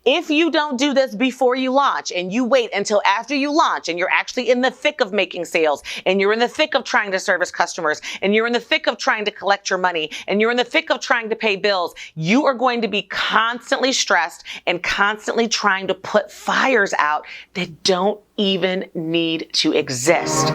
If you don't do this before you launch and you wait until after you launch and you're actually in the thick of making sales and you're in the thick of trying to service customers and you're in the thick of trying to collect your money and you're in the thick of trying to pay bills, you are going to be constantly stressed and constantly trying to put fires out that don't even need to exist.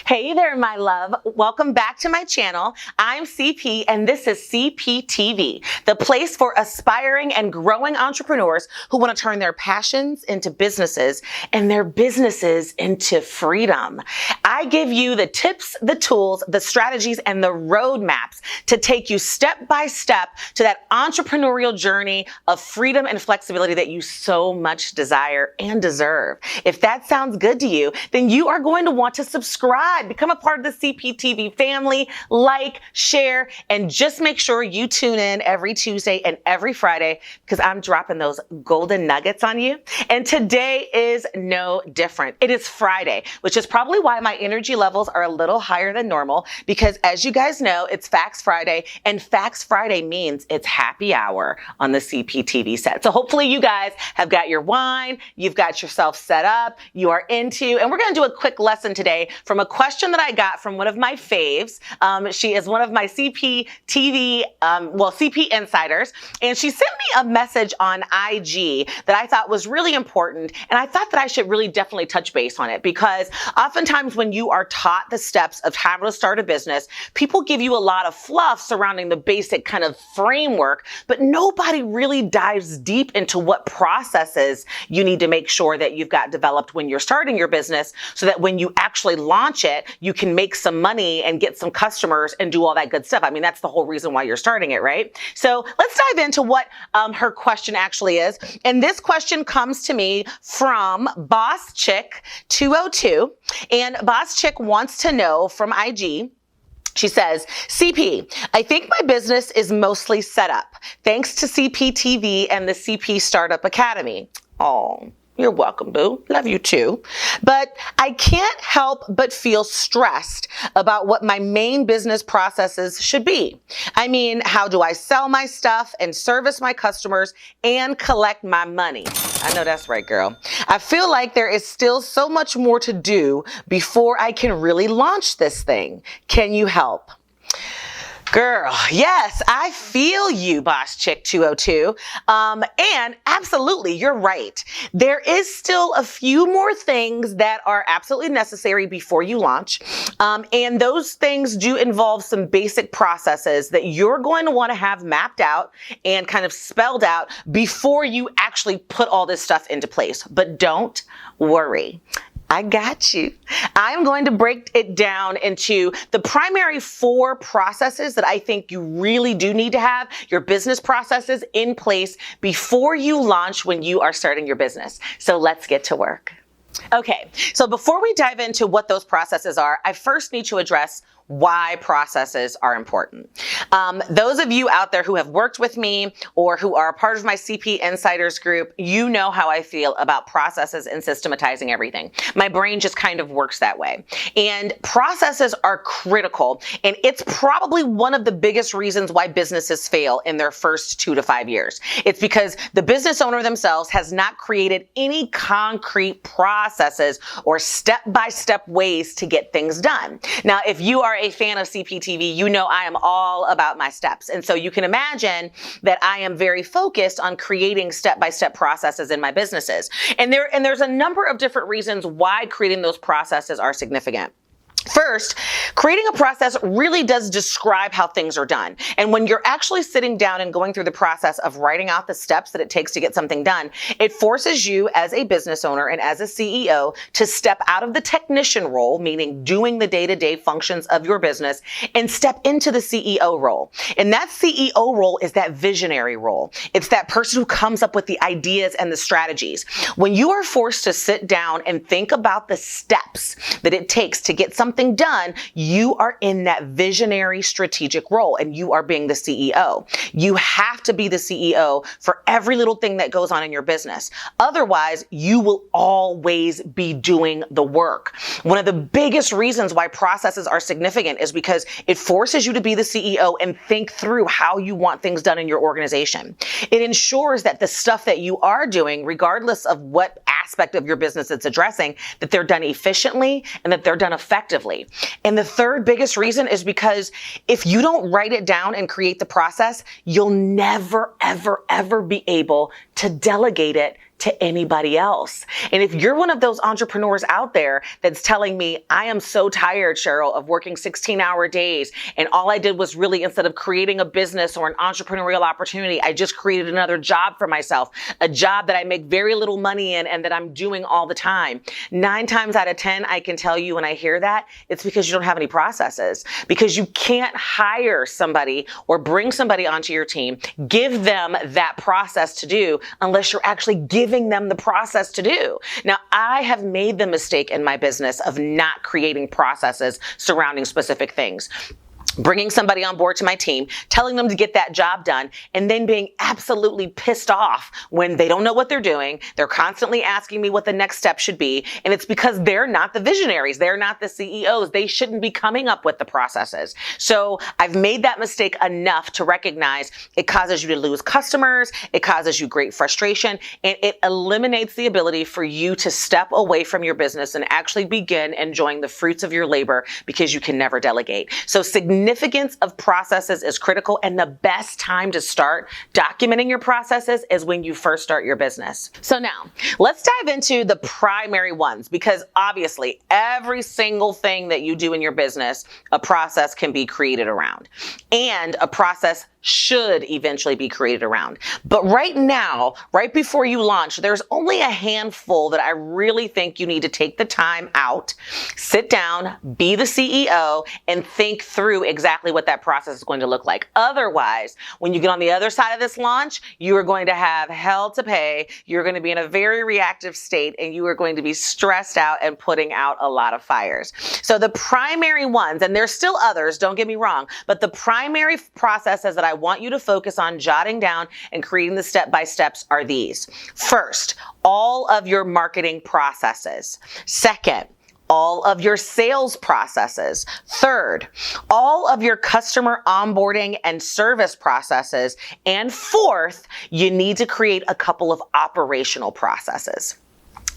Hey there, my love. Welcome back to my channel. I'm CP, and this is CP TV, the place for aspiring and growing entrepreneurs who want to turn their passions into businesses and their businesses into freedom. I give you the tips, the tools, the strategies, and the roadmaps to take you step by step to that entrepreneurial journey of freedom and flexibility that you so much desire and deserve. If that sounds good to you, then you are going to want to subscribe. Become a part of the CPTV family, like, share, and just make sure you tune in every Tuesday and every Friday because I'm dropping those golden nuggets on you. And today is no different. It is Friday, which is probably why my energy levels are a little higher than normal because as you guys know, it's Facts Friday, and Facts Friday means it's happy hour on the CPTV set. So hopefully you guys have got your wine, you've got yourself set up, you are into, and we're going to do a quick lesson today from a question that I got from one of my faves. She is one of my CP TV, CP insiders, and she sent me a message on IG that I thought was really important, and I thought that I should really definitely touch base on it because oftentimes when you are taught the steps of how to start a business, people give you a lot of fluff surrounding the basic kind of framework, but nobody really dives deep into what processes you need to make sure that you've got developed when you're starting your business so that when you actually launch it, you can make some money and get some customers and do all that good stuff. I mean, that's the whole reason why you're starting it, right? So let's dive into what her question actually is. And this question comes to me from Boss Chick 202. And Boss Chick wants to know from IG. She says, CP, I think my business is mostly set up thanks to CP TV and the CP Startup Academy. Oh, you're welcome, boo. Love you too. But I can't help but feel stressed about what my main business processes should be. I mean, how do I sell my stuff and service my customers and collect my money? I know that's right, girl. I feel like there is still so much more to do before I can really launch this thing. Can you help? Girl, yes, I feel you, Boss Chick 202. And absolutely, you're right. There is still a few more things that are absolutely necessary before you launch. And those things do involve some basic processes that you're going to want to have mapped out and kind of spelled out before you actually put all this stuff into place. But don't worry. I got you. I'm going to break it down into the primary 4 processes that I think you really do need to have your business processes in place before you launch when you are starting your business. So let's get to work. Okay, so before we dive into what those processes are, I first need to address why processes are important. Those of you out there who have worked with me or who are a part of my CP Insiders group, you know how I feel about processes and systematizing everything. My brain just kind of works that way. And processes are critical, and it's probably one of the biggest reasons why businesses fail in their first 2 to 5 years. It's because the business owner themselves has not created any concrete processes or step-by-step ways to get things done. Now, if you are a fan of CPTV, you know I am all about my steps. And so you can imagine that I am very focused on creating step-by-step processes in my businesses. And there's a number of different reasons why creating those processes are significant. First, creating a process really does describe how things are done. And when you're actually sitting down and going through the process of writing out the steps that it takes to get something done, it forces you as a business owner and as a CEO to step out of the technician role, meaning doing the day-to-day functions of your business, and step into the CEO role. And that CEO role is that visionary role. It's that person who comes up with the ideas and the strategies. When you are forced to sit down and think about the steps that it takes to get something something done, you are in that visionary strategic role and you are being the CEO. You have to be the CEO for every little thing that goes on in your business. Otherwise, you will always be doing the work. One of the biggest reasons why processes are significant is because it forces you to be the CEO and think through how you want things done in your organization. It ensures that the stuff that you are doing, regardless of what aspect of your business it's addressing, that they're done efficiently and that they're done effectively. And the third biggest reason is because if you don't write it down and create the process, you'll never, ever, ever be able to delegate it to anybody else. And if you're one of those entrepreneurs out there that's telling me, I am so tired, Cheryl, of working 16-hour days, and all I did was really, instead of creating a business or an entrepreneurial opportunity, I just created another job for myself, a job that I make very little money in and that I'm doing all the time. 9 times out of 10, I can tell you when I hear that, it's because you don't have any processes, because you can't hire somebody or bring somebody onto your team, give them that process to do unless you're actually giving them the process to do. Now, I have made the mistake in my business of not creating processes surrounding specific things. Bringing somebody on board to my team, telling them to get that job done, and then being absolutely pissed off when they don't know what they're doing. They're constantly asking me what the next step should be. And it's because they're not the visionaries. They're not the CEOs. They shouldn't be coming up with the processes. So I've made that mistake enough to recognize it causes you to lose customers. It causes you great frustration, and it eliminates the ability for you to step away from your business and actually begin enjoying the fruits of your labor, because you can never delegate. So significance of processes is critical, and the best time to start documenting your processes is when you first start your business. So now let's dive into the primary ones, because obviously every single thing that you do in your business, a process can be created around, and a process should eventually be created around. But right now, right before you launch, there's only a handful that I really think you need to take the time out, sit down, be the CEO, and think through exactly what that process is going to look like. Otherwise, when you get on the other side of this launch, you are going to have hell to pay. You're going to be in a very reactive state, and you are going to be stressed out and putting out a lot of fires. So the primary ones, and there's still others, don't get me wrong, but the primary processes that I want you to focus on jotting down and creating the step-by-steps are these. First, all of your marketing processes. Second, all of your sales processes. Third, all of your customer onboarding and service processes. And fourth, you need to create a couple of operational processes.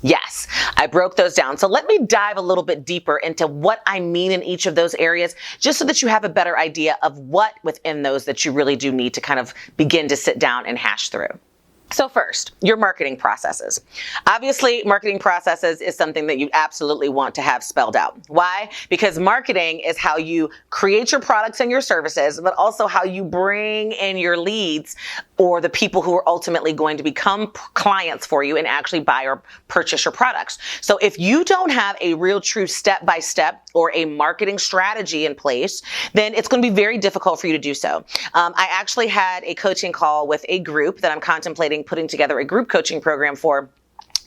Yes, I broke those down. So let me dive a little bit deeper into what I mean in each of those areas, just so that you have a better idea of what within those that you really do need to kind of begin to sit down and hash through. So first, your marketing processes. Obviously, marketing processes is something that you absolutely want to have spelled out. Why? Because marketing is how you create your products and your services, but also how you bring in your leads, or the people who are ultimately going to become clients for you and actually buy or purchase your products. So if you don't have a real true step-by-step or a marketing strategy in place, then it's going to be very difficult for you to do so. I actually had a coaching call with a group that I'm contemplating putting together a group coaching program for.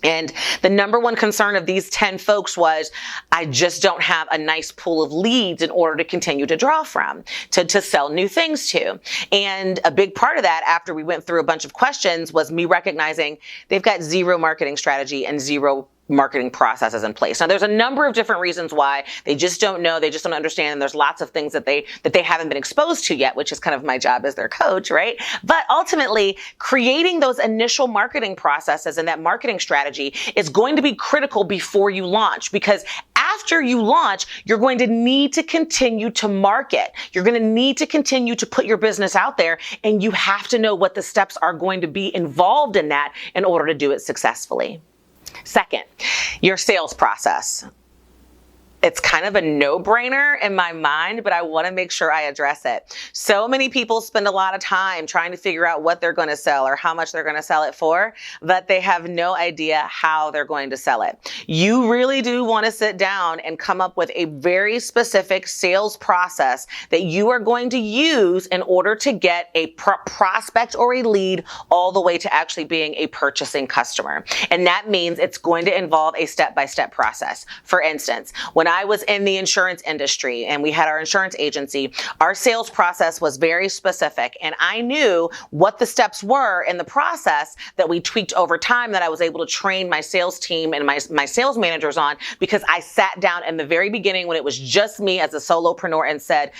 And the number one concern of these 10 folks was, I just don't have a nice pool of leads in order to continue to draw from, to sell new things to. And a big part of that, after we went through a bunch of questions, was me recognizing they've got zero marketing strategy and zero marketing processes in place. Now, there's a number of different reasons why. They just don't know, they just don't understand, and there's lots of things that they haven't been exposed to yet, which is kind of my job as their coach, right? But ultimately, creating those initial marketing processes and that marketing strategy is going to be critical before you launch, because after you launch, you're going to need to continue to market. You're going to need to continue to put your business out there, and you have to know what the steps are going to be involved in that in order to do it successfully. Second, your sales process. It's kind of a no-brainer in my mind, but I want to make sure I address it. So many people spend a lot of time trying to figure out what they're going to sell or how much they're going to sell it for, but they have no idea how they're going to sell it. You really do want to sit down and come up with a very specific sales process that you are going to use in order to get a prospect or a lead all the way to actually being a purchasing customer. And that means it's going to involve a step-by-step process. For instance, when I was in the insurance industry and we had our insurance agency, our sales process was very specific. And I knew what the steps were in the process that we tweaked over time that I was able to train my sales team and my sales managers on, because I sat down in the very beginning when it was just me as a solopreneur and said,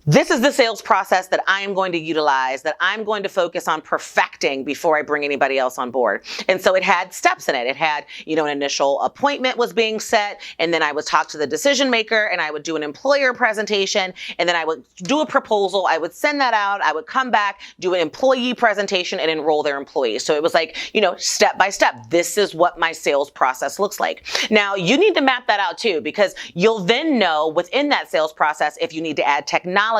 this is the sales process that I am going to utilize, that I'm going to focus on perfecting before I bring anybody else on board. And so it had steps in it. It had, an initial appointment was being set, and then I would talk to the decision maker, and I would do an employer presentation, and then I would do a proposal. I would send that out. I would come back, do an employee presentation, and enroll their employees. So it was like, step by step. This is what my sales process looks like. Now, you need to map that out too, because you'll then know within that sales process if you need to add technology,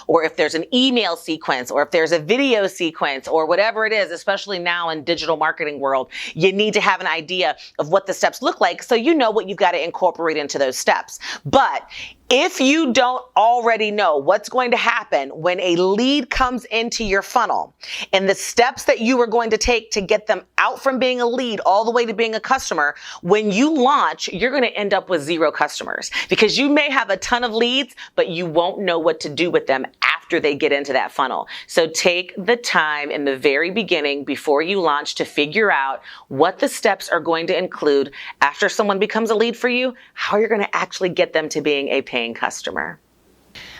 or if there's an email sequence, or if there's a video sequence, or whatever it is, especially now in digital marketing world, you need to have an idea of what the steps look like so you know what you've got to incorporate into those steps. But if you don't already know what's going to happen when a lead comes into your funnel and the steps that you are going to take to get them out from being a lead all the way to being a customer, when you launch, you're going to end up with 0 customers, because you may have a ton of leads, but you won't know what to do with them after they get into that funnel. So take the time in the very beginning before you launch to figure out what the steps are going to include after someone becomes a lead for you, how you're going to actually get them to being a paying customer.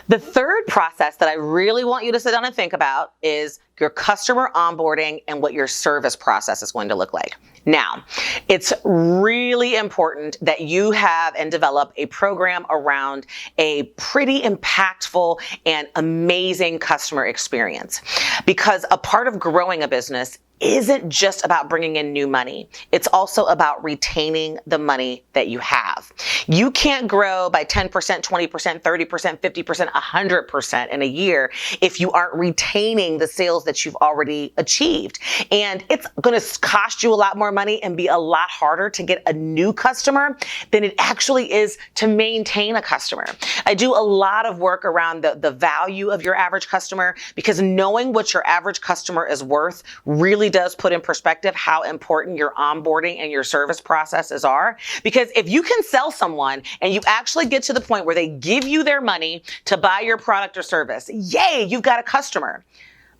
The third process that I really want you to sit down and think about is your customer onboarding and what your service process is going to look like. Now, it's really important that you have and develop a program around a pretty impactful and amazing customer experience, because a part of growing a business isn't just about bringing in new money. It's also about retaining the money that you have. You can't grow by 10%, 20%, 30%, 50%, 100% in a year if you aren't retaining the sales that you've already achieved. And it's going to cost you a lot more money and be a lot harder to get a new customer than it actually is to maintain a customer. I do a lot of work around the value of your average customer, because knowing what your average customer is worth really does put in perspective how important your onboarding and your service processes are. Because if you can sell someone and you actually get to the point where they give you their money to buy your product or service, yay, you've got a customer.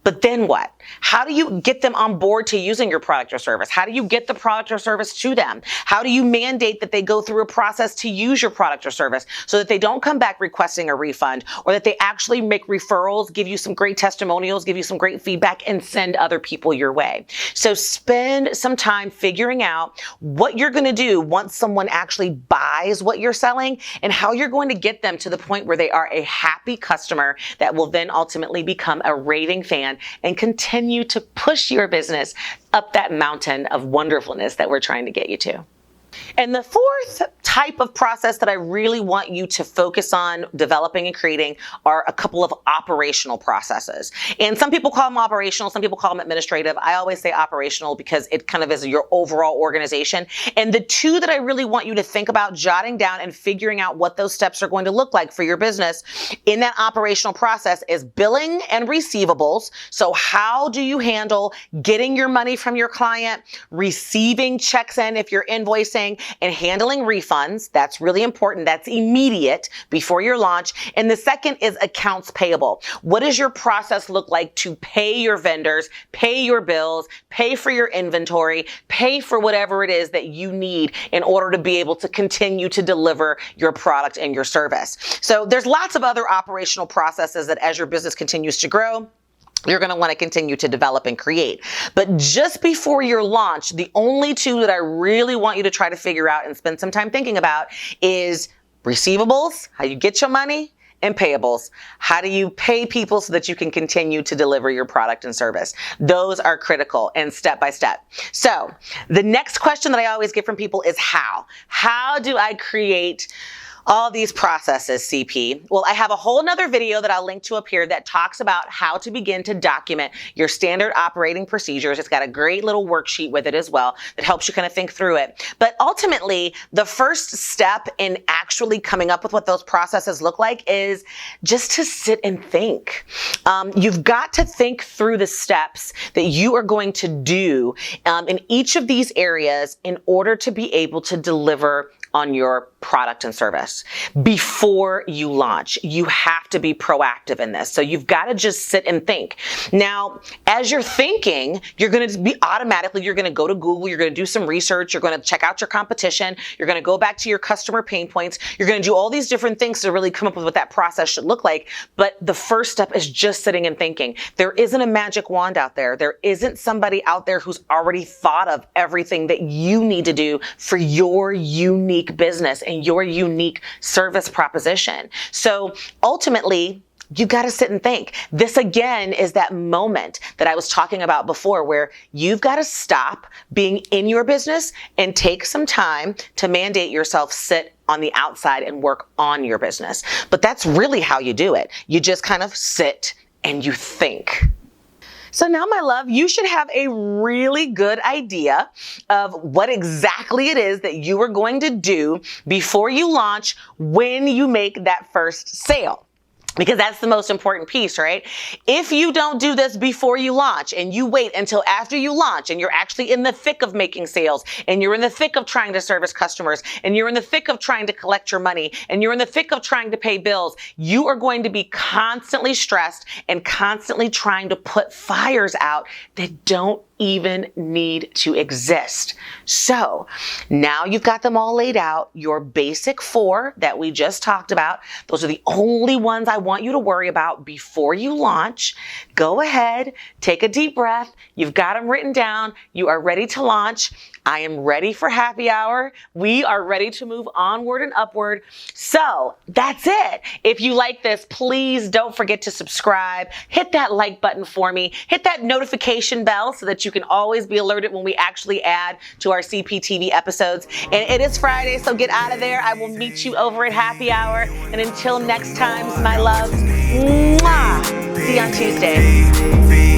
But then what? How do you get them on board to using your product or service? How do you get the product or service to them? How do you mandate that they go through a process to use your product or service so that they don't come back requesting a refund, or that they actually make referrals, give you some great testimonials, give you some great feedback, and send other people your way? So spend some time figuring out what you're going to do once someone actually buys what you're selling, and how you're going to get them to the point where they are a happy customer that will then ultimately become a raving fan and continue to push your business up that mountain of wonderfulness that we're trying to get you to. And the fourth type of process that I really want you to focus on developing and creating are a couple of operational processes. And some people call them operational, some people call them administrative. I always say operational because it kind of is your overall organization. And the two that I really want you to think about jotting down and figuring out what those steps are going to look like for your business in that operational process is billing and receivables. So how do you handle getting your money from your client, receiving checks in if you're invoicing, and handling refunds? That's really important. That's immediate before your launch. And the second is accounts payable. What does your process look like to pay your vendors, pay your bills, pay for your inventory, pay for whatever it is that you need in order to be able to continue to deliver your product and your service? So there's lots of other operational processes that as your business continues to grow, you're going to want to continue to develop and create. But just before your launch, the only two that I really want you to try to figure out and spend some time thinking about is receivables, how you get your money, and payables. How do you pay people so that you can continue to deliver your product and service? Those are critical and step by step. So the next question that I always get from people is how? How do I create all these processes, CP? Well, I have a whole nother video that I'll link to up here that talks about how to begin to document your standard operating procedures. It's got a great little worksheet with it as well that helps you kind of think through it. But ultimately, the first step in actually coming up with what those processes look like is just to sit and think. You've got to think through the steps that you are going to do in each of these areas in order to be able to deliver on your product and service before you launch. You have to be proactive in this. So you've got to just sit and think. Now, as you're thinking, you're going to be automatically, you're going to go to Google, you're going to do some research, you're going to check out your competition, you're going to go back to your customer pain points, you're going to do all these different things to really come up with what that process should look like. But the first step is just sitting and thinking. There isn't a magic wand out there. There isn't somebody out there who's already thought of everything that you need to do for your unique business and your unique service proposition. So ultimately, you got to sit and think. This again is that moment that I was talking about before where you've got to stop being in your business and take some time to mandate yourself sit on the outside and work on your business. But that's really how you do it. You just kind of sit and you think. So now, my love, you should have a really good idea of what exactly it is that you are going to do before you launch when you make that first sale. Because that's the most important piece, right? If you don't do this before you launch and you wait until after you launch and you're actually in the thick of making sales and you're in the thick of trying to service customers and you're in the thick of trying to collect your money and you're in the thick of trying to pay bills, you are going to be constantly stressed and constantly trying to put fires out that don't even need to exist. So now you've got them all laid out, your basic 4 that we just talked about. Those are the only ones I want you to worry about before you launch. Go ahead, take a deep breath. You've got them written down. You are ready to launch. I am ready for happy hour. We are ready to move onward and upward. So that's it. If you like this, please don't forget to subscribe. Hit that like button for me. Hit that notification bell so that you can always be alerted when we actually add to our CPTV episodes. And it is Friday, so get out of there. I will meet you over at happy hour. And until next time, my loves, mwah, see you on Tuesday.